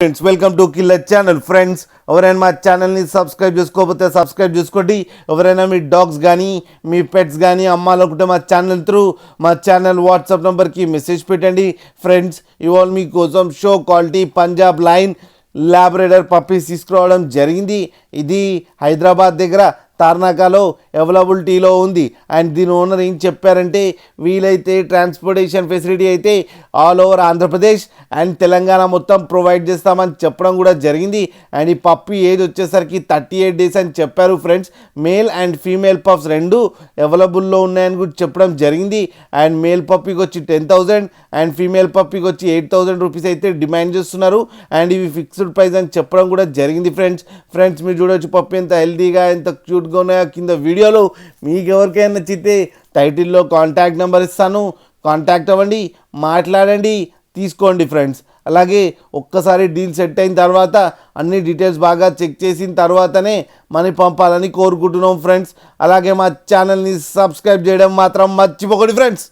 Friends welcome to killer channel. Friends ఎవరైనా మా ఛానల్ని సబ్స్క్రైబ్ చేసుకోకపోతే సబ్స్క్రైబ్ చేసుకోండి. ఎవరైనా మీ డాగ్స్ కానీ మీ పెట్స్ కానీ అమ్మాలనుకుంటే మా ఛానల్ త్రూ మా ఛానల్ వాట్సాప్ నెంబర్కి మెసేజ్ పెట్టండి. ఫ్రెండ్స్ ఇవాళ మీకోసం show quality Punjab line Labrador puppies తీసుకురావడం జరిగింది. ఇది హైదరాబాద్ దగ్గర తార్నాకాలో అవైలబిలిటీలో ఉంది. అండ్ దీని ఓనర్ ఏం చెప్పారంటే వీలైతే ట్రాన్స్పోర్టేషన్ ఫెసిలిటీ అయితే all over Andhra Pradesh and Telangana మొత్తం ప్రొవైడ్ చేస్తామని చెప్పడం కూడా జరిగింది. అండ్ ఈ పప్పి ఏజ్ వచ్చేసరికి 38 days అని చెప్పారు. Friends male and female pups రెండు అవైలబుల్లో ఉన్నాయని కూడా చెప్పడం జరిగింది. అండ్ మేల్ పప్పీకి వచ్చి 10,000 అండ్ ఫీమేల్ పప్పీకి వచ్చి 8,000 రూపీస్ అయితే డిమాండ్ చేస్తున్నారు. అండ్ ఇవి ఫిక్స్డ్ ప్రైస్ అని చెప్పడం కూడా జరిగింది. ఫ్రెండ్స్ మీరు చూడవచ్చు పప్పి ఎంత హెల్తీగా ఎంత క్యూట్గా ఉన్నాయో కింద వీడియోలో. మీకు ఎవరికైనా నచ్చితే టైటిల్లో కాంటాక్ట్ నెంబర్ ఇస్తాను, కాంటాక్ట్ అవ్వండి, మాట్లాడండి, తీసుకోండి. ఫ్రెండ్స్ అలాగే ఒక్కసారి డీల్ సెట్ అయిన తర్వాత అన్ని డీటెయిల్స్ బాగా చెక్ చేసిన తర్వాతనే మనీ పంపాలని కోరుకుంటున్నాం. ఫ్రెండ్స్ అలాగే మా ఛానల్ని సబ్స్క్రైబ్ చేయడం మాత్రం మర్చిపోకండి. ఫ్రెండ్స్